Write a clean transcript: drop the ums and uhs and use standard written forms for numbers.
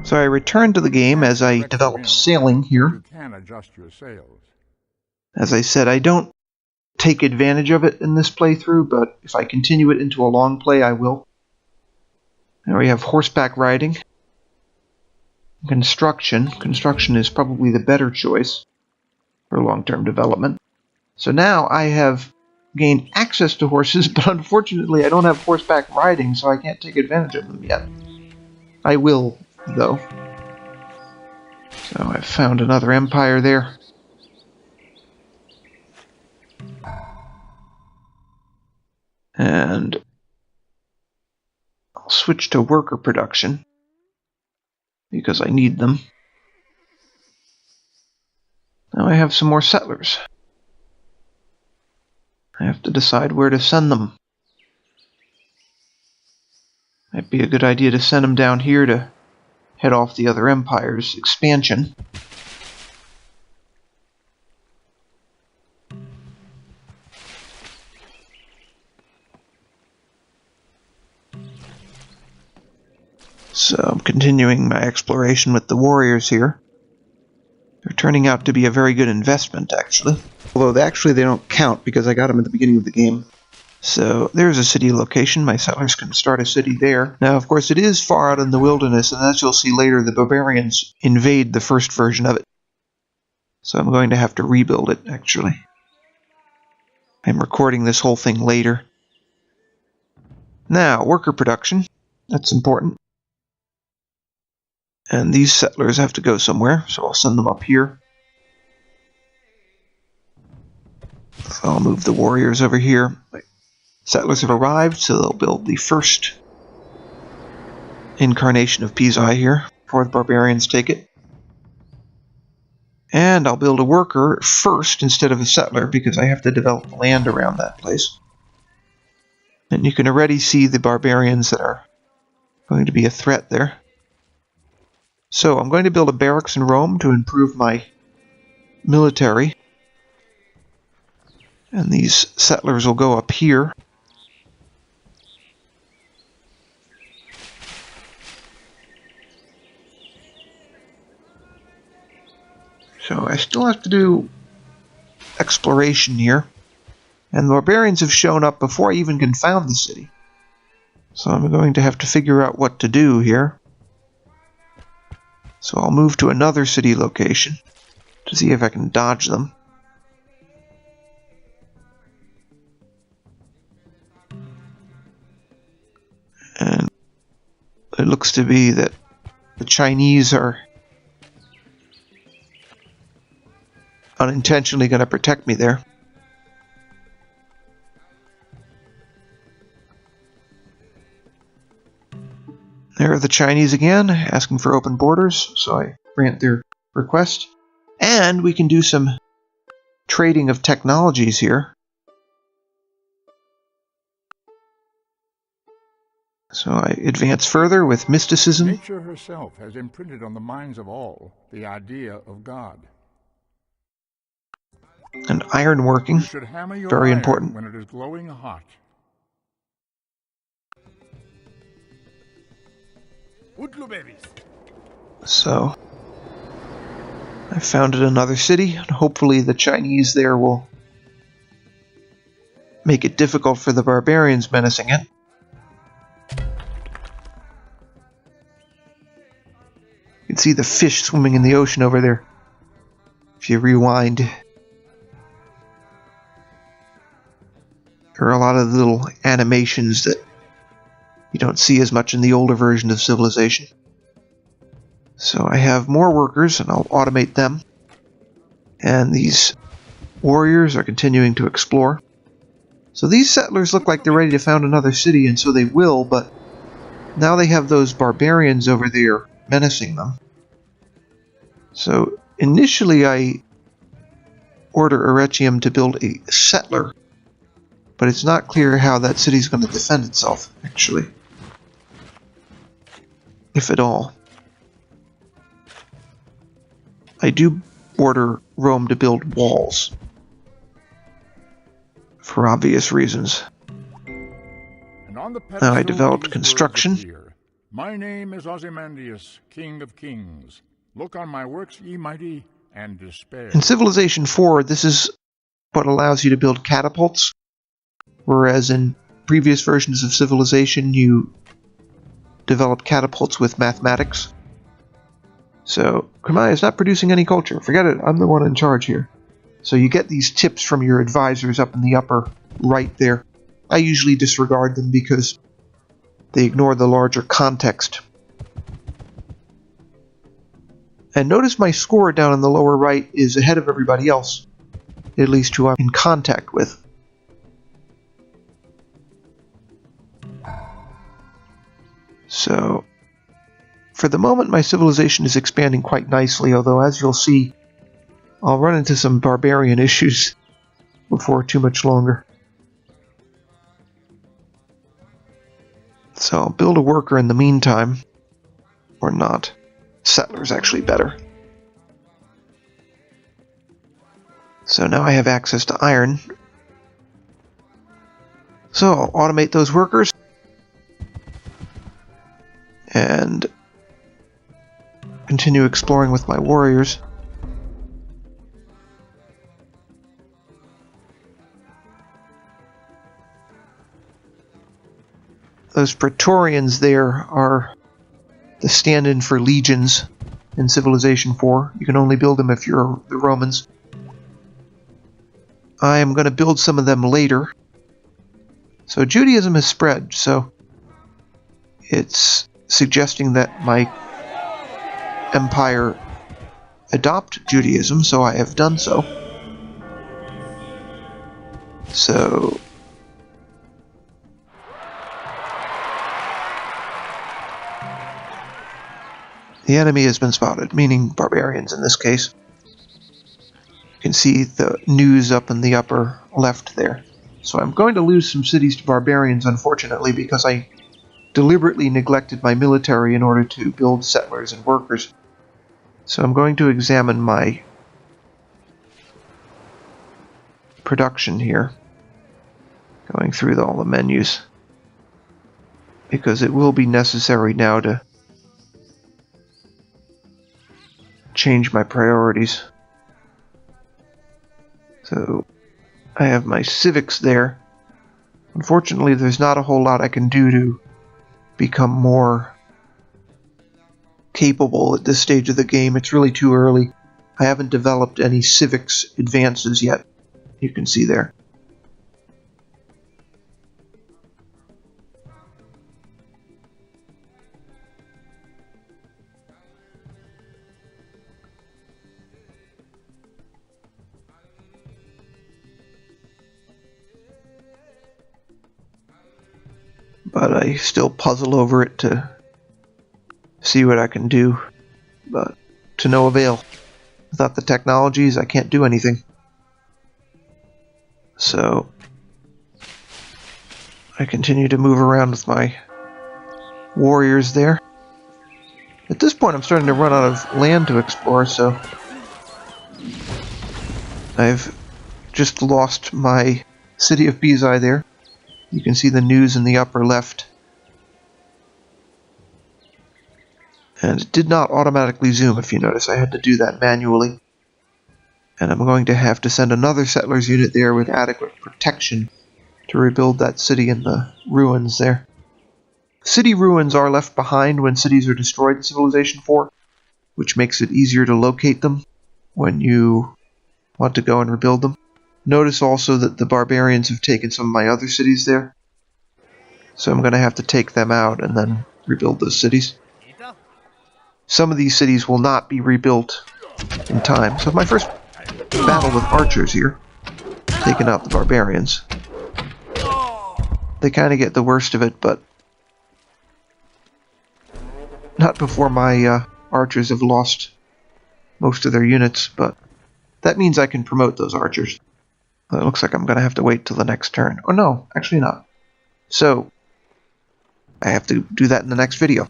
So I return to the game as I develop sailing here. You can adjust your sails. As I said, I don't take advantage of it in this playthrough, but if I continue it into a long play, I will. Now we have horseback riding. Construction. Construction is probably the better choice for long-term development. So now I have gained access to horses, but unfortunately I don't have horseback riding, so I can't take advantage of them yet. I will, though. So I've found another empire there. And I'll switch to worker production because I need them. Now I have some more settlers. I have to decide where to send them. Might be a good idea to send them down here to head off the other empire's expansion. So I'm continuing my exploration with the warriors here. They're turning out to be a very good investment, actually. Although they don't count because I got them at the beginning of the game. So there's a city location. My settlers can start a city there. Now, of course, it is far out in the wilderness, and as you'll see later, the barbarians invade the first version of it. So I'm going to have to rebuild it, actually. I'm recording this whole thing later. Now, worker production. That's important. And these settlers have to go somewhere, so I'll send them up here. So I'll move the warriors over here. Settlers have arrived, so they'll build the first incarnation of Pisae here before the barbarians take it. And I'll build a worker first instead of a settler because I have to develop the land around that place. And you can already see the barbarians that are going to be a threat there. So I'm going to build a barracks in Rome to improve my military. And these settlers will go up here. So I still have to do exploration here. And the barbarians have shown up before I even can found the city. So I'm going to have to figure out what to do here. So I'll move to another city location to see if I can dodge them. And it looks to be that the Chinese are unintentionally going to protect me there. There are the Chinese again, asking for open borders, so I grant their request. And we can do some trading of technologies here. So I advance further with mysticism. Nature herself has imprinted on the minds of all the idea of God. And ironworking, very important. When it is glowing hot. So I founded another city, and hopefully the Chinese there will make it difficult for the barbarians menacing it. You can see the fish swimming in the ocean over there. If you rewind, there are a lot of little animations that you don't see as much in the older version of Civilization. So I have more workers, and I'll automate them. And these warriors are continuing to explore. So these settlers look like they're ready to found another city, and so they will, but now they have those barbarians over there menacing them. So initially I order Arretium to build a settler, but it's not clear how that city's going to defend itself, actually. If at all. I do order Rome to build walls. For obvious reasons. Now I developed construction. My name is Ozymandias, King of Kings. Look on my works, ye mighty, and despair. In Civilization 4, this is what allows you to build catapults, whereas in previous versions of Civilization you developed catapults with mathematics. So, Kremaya is not producing any culture. Forget it, I'm the one in charge here. So you get these tips from your advisors up in the upper right there. I usually disregard them because they ignore the larger context. And notice my score down in the lower right is ahead of everybody else, at least who I'm in contact with. So, for the moment my civilization is expanding quite nicely, although as you'll see, I'll run into some barbarian issues before too much longer. So I'll build a worker in the meantime, or not. Settler's actually better. So now I have access to iron. So I'll automate those workers. And continue exploring with my warriors. Those Praetorians there are the stand-in for legions in Civilization 4. You can only build them if you're the Romans. I am going to build some of them later. So Judaism has spread, so it's suggesting that my empire adopt Judaism, so I have done so. So the enemy has been spotted, meaning barbarians in this case. You can see the news up in the upper left there. So I'm going to lose some cities to barbarians, unfortunately, because I deliberately neglected my military in order to build settlers and workers. So I'm going to examine my production here, going through all the menus, because it will be necessary now to change my priorities. So I have my civics there. Unfortunately, there's not a whole lot I can do to become more capable at this stage of the game. It's really too early. I haven't developed any civics advances yet. You can see there. But I still puzzle over it to see what I can do, but to no avail. Without the technologies, I can't do anything. So I continue to move around with my warriors there. At this point, I'm starting to run out of land to explore, so I've just lost my city of Bizai there. You can see the news in the upper left. And it did not automatically zoom, if you notice. I had to do that manually. And I'm going to have to send another settlers unit there with adequate protection to rebuild that city in the ruins there. City ruins are left behind when cities are destroyed in Civilization 4, which makes it easier to locate them when you want to go and rebuild them. Notice also that the barbarians have taken some of my other cities there. So I'm going to have to take them out and then rebuild those cities. Some of these cities will not be rebuilt in time. So my first battle with archers here, taking out the barbarians. They kind of get the worst of it, but not before my archers have lost most of their units, but that means I can promote those archers. It looks like I'm going to have to wait till the next turn. Oh no, actually not. So I have to do that in the next video.